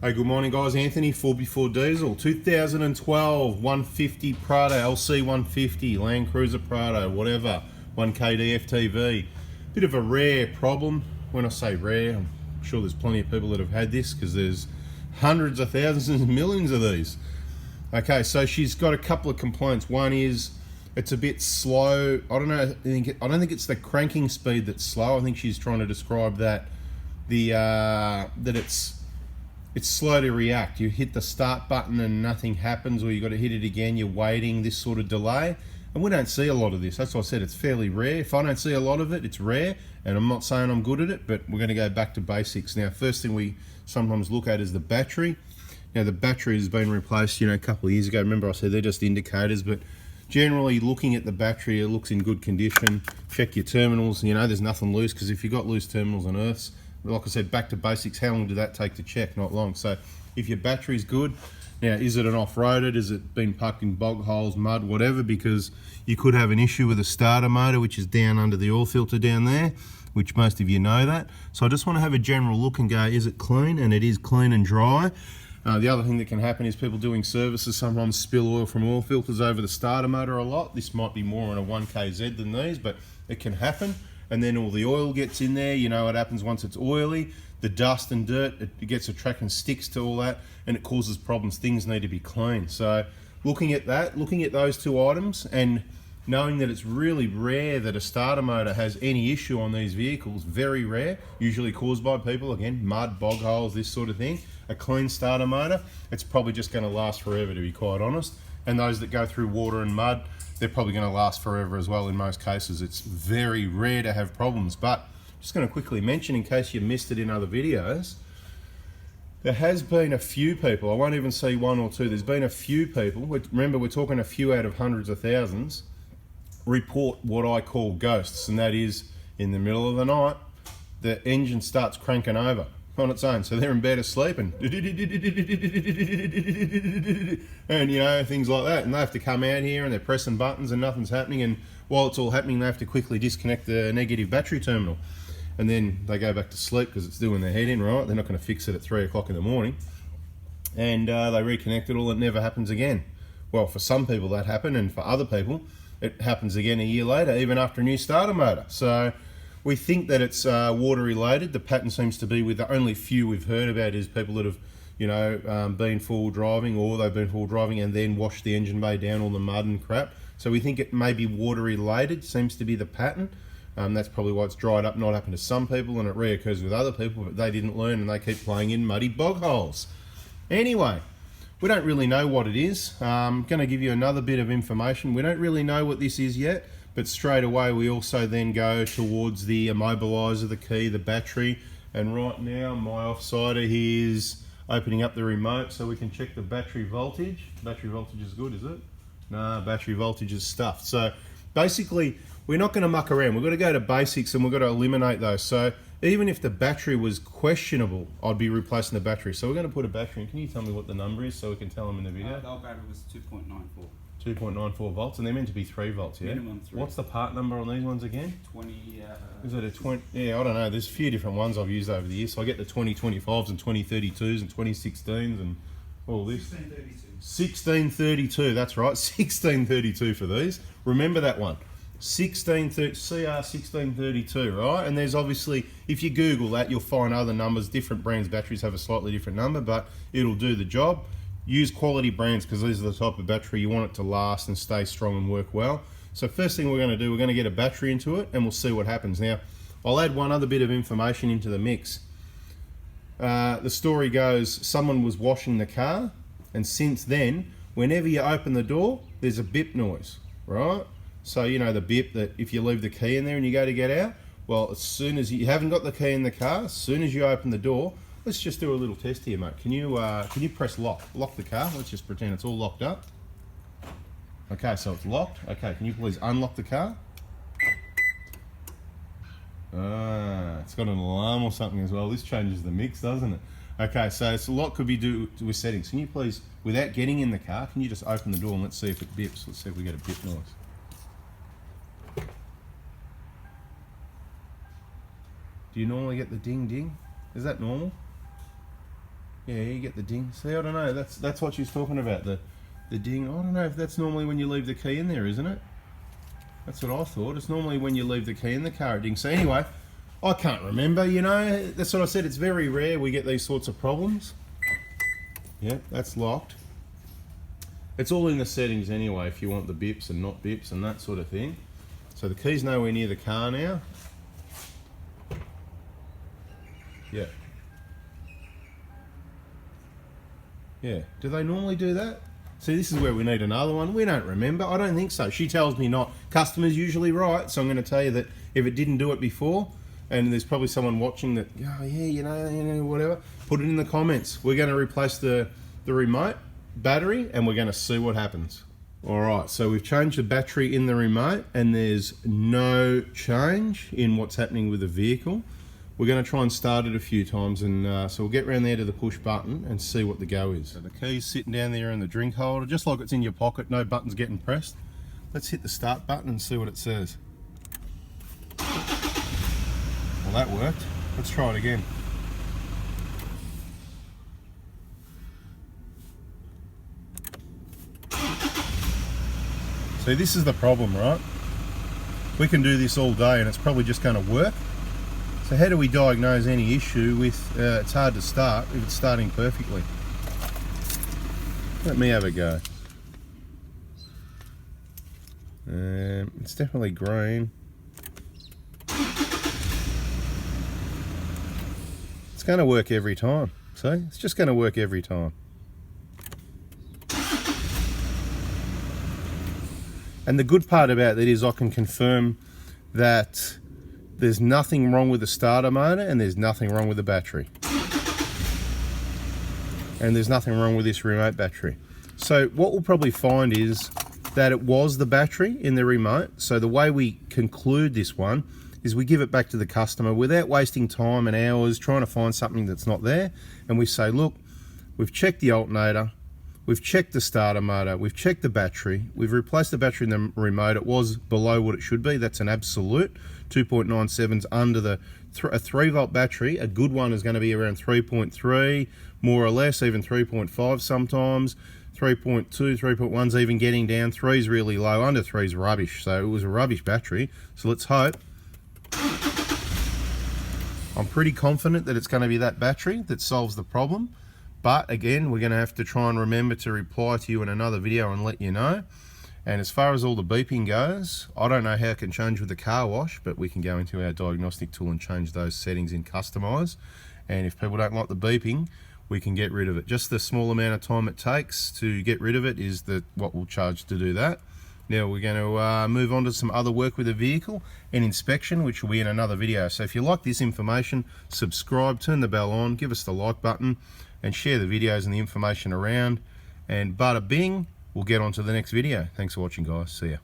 Hey, good morning guys. Anthony, 4x4 Diesel, 2012 150 Prado, LC 150, Land Cruiser Prado, whatever, 1KD FTV. Bit of a rare problem. When I say rare, I'm sure there's plenty of people that have had this because there's hundreds of thousands and millions of these. Okay, so she's got a couple of complaints. One is it's a bit slow. I don't know. I don't think it's the cranking speed that's slow. I think she's trying to describe that that it's slow to react. You hit the start button and nothing happens, or you got to hit it again. You're waiting. This sort of delay, and we don't see a lot of this. That's why I said it's fairly rare. If I don't see a lot of it, it's rare, and I'm not saying I'm good at it, but we're going to go back to basics now. First thing we sometimes look at is the battery. Now the battery has been replaced, a couple of years ago. Remember I said they're just indicators, but generally looking at the battery, it looks in good condition. Check your terminals. There's nothing loose, because if you've got loose terminals on earths, like I said, back to basics, how long did that take to check? Not long. So if your battery's good, now is it an off-roaded? Has it been parked in bog holes, mud, whatever? Because you could have an issue with a starter motor, which is down under the oil filter down there, which most of you know that. So I just want to have a general look and go, is it clean? And it is clean and dry. The other thing that can happen is people doing services sometimes spill oil from oil filters over the starter motor a lot. This might be more on a 1KZ than these, but it can happen. And then all the oil gets in there. What happens once it's oily, the dust and dirt, it gets attracted and sticks to all that, and it causes problems. Things need to be clean. So looking at that, looking at those two items, and knowing that it's really rare that a starter motor has any issue on these vehicles, very rare, usually caused by people, again, mud, bog holes, this sort of thing. A clean starter motor, it's probably just going to last forever, to be quite honest. And those that go through water and mud, they're probably going to last forever as well in most cases. It's very rare to have problems. But just going to quickly mention, in case you missed it in other videos, there has been a few people, I won't even say one or two, there's been a few people, remember we're talking a few out of hundreds of thousands, report what I call ghosts, and that is in the middle of the night, the engine starts cranking over on its own. So they're in bed asleep and things like that, and they have to come out here and they're pressing buttons and nothing's happening, and while it's all happening they have to quickly disconnect the negative battery terminal, and then they go back to sleep because it's doing their head in, right? They're not going to fix it at 3 o'clock in the morning, and they reconnect it all. It never happens again. Well, for some people that happened, and for other people it happens again a year later, even after a new starter motor. So we think that it's water related. The pattern seems to be, with the only few we've heard about, is people that have been full driving, or they've been full driving and then washed the engine bay down, all the mud and crap. So we think it may be water related, seems to be the pattern. That's probably why it's dried up. Not happened to some people, and it reoccurs with other people, but they didn't learn and they keep playing in muddy bog holes. Anyway, we don't really know what it is. I'm going to give you another bit of information. We don't really know what this is yet, but straight away we also then go towards the immobilizer, the key, the battery, and right now my offsider here is opening up the remote so we can check the battery voltage. Battery voltage is good, is it? No, battery voltage is stuffed. So basically we're not going to muck around. We've got to go to basics and we've got to eliminate those. So even if the battery was questionable, I'd be replacing the battery. So we're going to put a battery in. Can you tell me what the number is so we can tell them in the video? The old battery was 2.94. 2.94 volts, and they're meant to be 3 volts, yeah? Minimum 3. What's the part number on these ones again? 20... Is it a 20? Yeah, I don't know. There's a few different ones I've used over the years. So I get the 2025s and 2032s and 2016s and all this. 1632, that's right. 1632 for these. Remember that one. CR1632, right? And there's obviously, if you Google that, you'll find other numbers. Different brands' batteries have a slightly different number, but it'll do the job. Use quality brands, because these are the type of battery you want it to last and stay strong and work well. So first thing we're going to do, we're going to get a battery into it and we'll see what happens. Now, I'll add one other bit of information into the mix. The story goes, someone was washing the car, and since then, whenever you open the door, there's a bip noise, right? So the bip that if you leave the key in there and you go to get out, well, as soon as you haven't got the key in the car, as soon as you open the door, let's just do a little test here, mate. Can you press lock? Lock the car. Let's just pretend it's all locked up. Okay, so it's locked. Okay, can you please unlock the car? It's got an alarm or something as well. This changes the mix, doesn't it? Okay, so it's a lot could be due with settings. Can you please, without getting in the car, can you just open the door and let's see if it bips? Let's see if we get a bip noise. Do you normally get the ding ding? Is that normal? Yeah, you get the ding. See, I don't know. That's what she's talking about. The ding. I don't know if that's normally when you leave the key in there, isn't it? That's what I thought. It's normally when you leave the key in the car, it dings. So anyway, I can't remember. You know, that's what I said. It's very rare we get these sorts of problems. Yeah, that's locked. It's all in the settings anyway. If you want the bips and not bips and that sort of thing. So the key's nowhere near the car now. Yeah. Yeah. Do they normally do that? See, this is where we need another one. We don't remember. I don't think so. She tells me not. Customer's usually right. So I'm going to tell you that if it didn't do it before, and there's probably someone watching that, oh yeah, you know, whatever, put it in the comments. We're going to replace the remote battery and we're going to see what happens. All right, so we've changed the battery in the remote and there's no change in what's happening with the vehicle. We're going to try and start it a few times, and so we'll get around there to the push button and see what the go is. So the key's sitting down there in the drink holder, just like it's in your pocket, no buttons getting pressed. Let's hit the start button and see what it says. Well, that worked. Let's try it again. See, this is the problem, right? We can do this all day and it's probably just going to work. So how do we diagnose any issue with it's hard to start if it's starting perfectly? Let me have a go. It's definitely green. It's going to work every time. See? It's just going to work every time. And the good part about that is I can confirm that there's nothing wrong with the starter motor and there's nothing wrong with the battery. And there's nothing wrong with this remote battery. So what we'll probably find is that it was the battery in the remote. So the way we conclude this one is we give it back to the customer without wasting time and hours trying to find something that's not there. And we say, look, we've checked the alternator, we've checked the starter motor, we've checked the battery, we've replaced the battery in the remote. It was below what it should be. That's an absolute. 2.97's under the a 3-volt battery. A good one is going to be around 3.3, more or less, even 3.5 sometimes. 3.2, 3.1's even getting down. 3's really low. Under 3's rubbish. So it was a rubbish battery. So let's hope. I'm pretty confident that it's going to be that battery that solves the problem. But again, we're going to have to try and remember to reply to you in another video and let you know. And as far as all the beeping goes, I don't know how it can change with the car wash, but we can go into our diagnostic tool and change those settings in customize. And if people don't like the beeping, we can get rid of it. Just the small amount of time it takes to get rid of it is what we'll charge to do that. Now we're going to move on to some other work with the vehicle and inspection, which will be in another video. So if you like this information, subscribe, turn the bell on, give us the like button, and share the videos and the information around. And bada bing, we'll get on to the next video. Thanks for watching, guys. See ya.